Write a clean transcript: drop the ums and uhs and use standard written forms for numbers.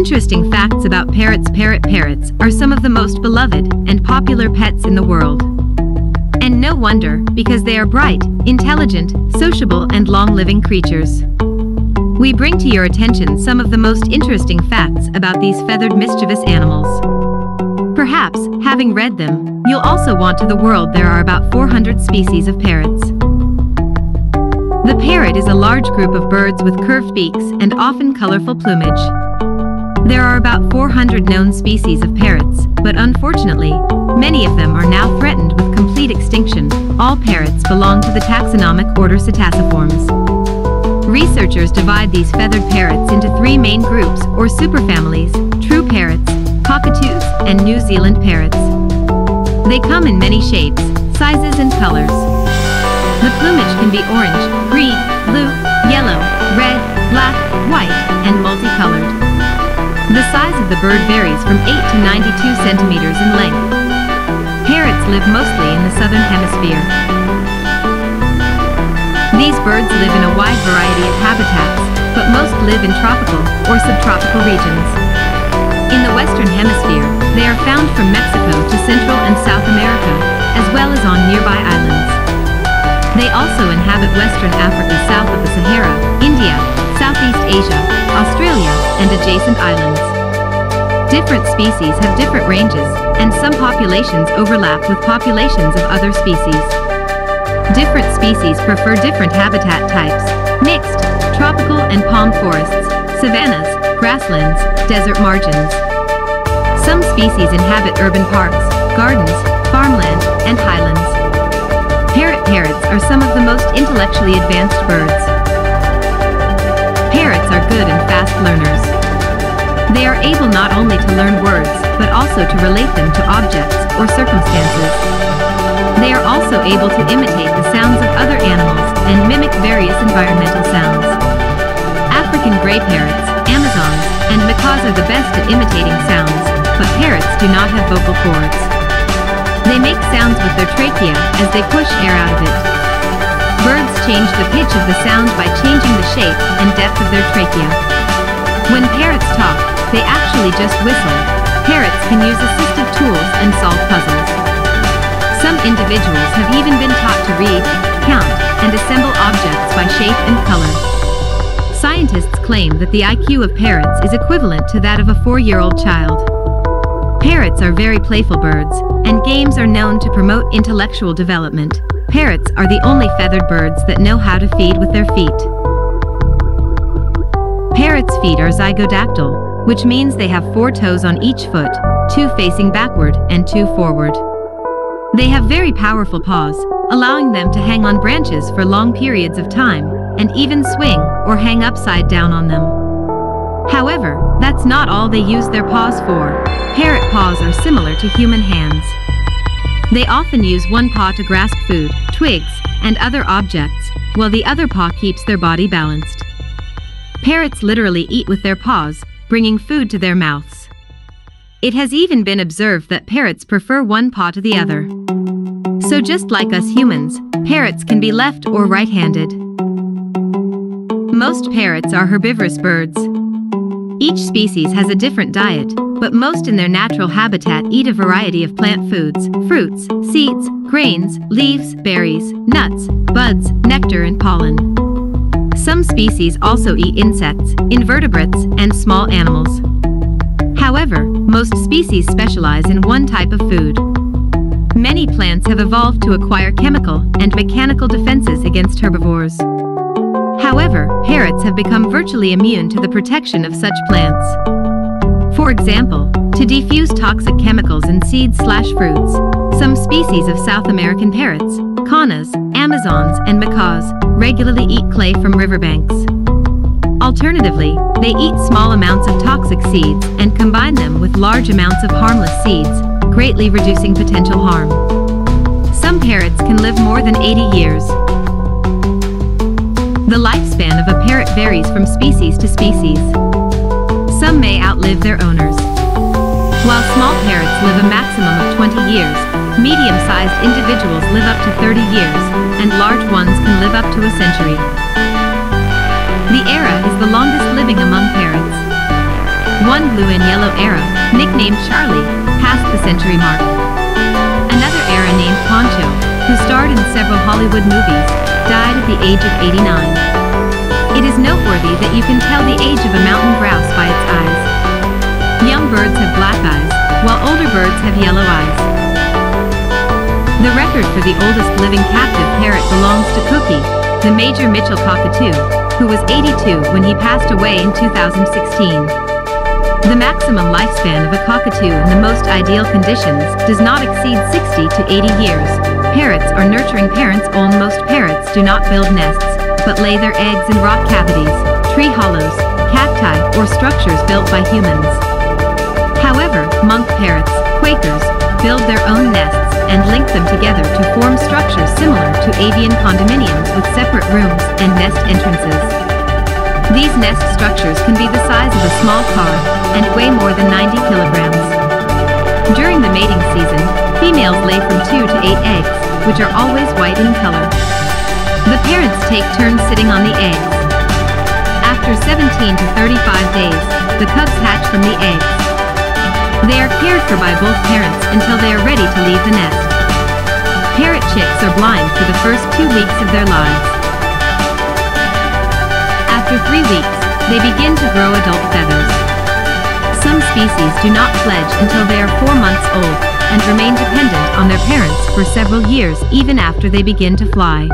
Interesting facts about parrots. Parrots are some of the most beloved and popular pets in the world. And no wonder, because they are bright, intelligent, sociable, and long-living creatures. We bring to your attention some of the most interesting facts about these feathered mischievous animals. Perhaps, having read them, you'll also want to the world there are about 400 species of parrots. The parrot is a large group of birds with curved beaks and often colorful plumage. There are about 400 known species of parrots, but unfortunately, many of them are now threatened with complete extinction. All parrots belong to the taxonomic order Psittaciformes. Researchers divide these feathered parrots into three main groups or superfamilies: true parrots, cockatoos, and New Zealand parrots. They come in many shapes, sizes, and colors. The plumage can be orange, green, blue, yellow, red, black, white, and multicolored. The size of the bird varies from 8 to 92 centimeters in length. Parrots live mostly in the southern hemisphere. These birds live in a wide variety of habitats, but most live in tropical or subtropical regions. In the western hemisphere, they are found from Mexico to Central and South America, as well as on nearby islands. They also inhabit western Africa south of the Sahara, India, Southeast Asia, Australia, and adjacent islands. Different species have different ranges, and some populations overlap with populations of other species. Different species prefer different habitat types: mixed, tropical and palm forests, savannas, grasslands, desert margins. Some species inhabit urban parks, gardens, farmland, and highlands. Parrots are some of the most intellectually advanced birds. Parrots are good and fast learners. They are able not only to learn words, but also to relate them to objects or circumstances. They are also able to imitate the sounds of other animals and mimic various environmental sounds. African gray parrots, Amazons, and macaws are the best at imitating sounds, but parrots do not have vocal cords. They make sounds with their trachea as they push air out of it. Birds change the pitch of the sound by changing the shape and depth of their trachea. When parrots talk, they actually just whistle. Parrots can use assistive tools and solve puzzles. Some individuals have even been taught to read, count, and assemble objects by shape and color. Scientists claim that the IQ of parrots is equivalent to that of a 4-year-old child. Parrots are very playful birds, and games are known to promote intellectual development. Parrots are the only feathered birds that know how to feed with their feet. Parrots' feet are zygodactyl, which means they have 4 toes on each foot, 2 facing backward and 2 forward. They have very powerful paws, allowing them to hang on branches for long periods of time, and even swing or hang upside down on them. However, that's not all they use their paws for. Parrot paws are similar to human hands. They often use one paw to grasp food, twigs, and other objects, while the other paw keeps their body balanced. Parrots literally eat with their paws, bringing food to their mouths. It has even been observed that parrots prefer one paw to the other. So just like us humans, parrots can be left or right-handed. Most parrots are herbivorous birds. Each species has a different diet, but most in their natural habitat eat a variety of plant foods, fruits, seeds, grains, leaves, berries, nuts, buds, nectar, and pollen. Some species also eat insects, invertebrates, and small animals. However, most species specialize in one type of food. Many plants have evolved to acquire chemical and mechanical defenses against herbivores. However, parrots have become virtually immune to the protection of such plants. For example, to defuse toxic chemicals in seeds/fruits, some species of South American parrots, caunas, Amazons, and macaws, regularly eat clay from riverbanks. Alternatively, they eat small amounts of toxic seeds and combine them with large amounts of harmless seeds, greatly reducing potential harm. Some parrots can live more than 80 years. The lifespan of a parrot varies from species to species. Some may outlive their owners. While small parrots live a maximum of 20 years, medium-sized individuals live up to 30 years, and large ones can live up to a century. The Era is the longest living among parrots. One blue and yellow era, nicknamed Charlie, passed the century mark. Another era named Poncho, who starred in several Hollywood movies, died at the age of 89. It is noteworthy that you can tell the age of a mountain grouse by its eyes. Young birds have black eyes, while older birds have yellow eyes. The record for the oldest living captive parrot belongs to Cookie, the Major Mitchell cockatoo, who was 82 when he passed away in 2016. The maximum lifespan of a cockatoo in the most ideal conditions does not exceed 60 to 80 years. Parrots are nurturing parents. Most parrots do not build nests, but lay their eggs in rock cavities, tree hollows, cacti, or structures built by humans. However, monk parrots, Quakers, build their own nests and link them together to form structures similar to avian condominiums with separate rooms and nest entrances. These nest structures can be the size of a small car and weigh more than 90 kilograms. During the mating season, females lay from 2 to 8 eggs, which are always white in color. The parents take turns sitting on the eggs. After 17 to 35 days, the cubs hatch from the eggs. They are cared for by both parents until they are ready to leave the nest. Parrot chicks are blind for the first 2 weeks of their lives. After 3 weeks, they begin to grow adult feathers. Some species do not fledge until they are 4 months old and remain dependent on their parents for several years even after they begin to fly.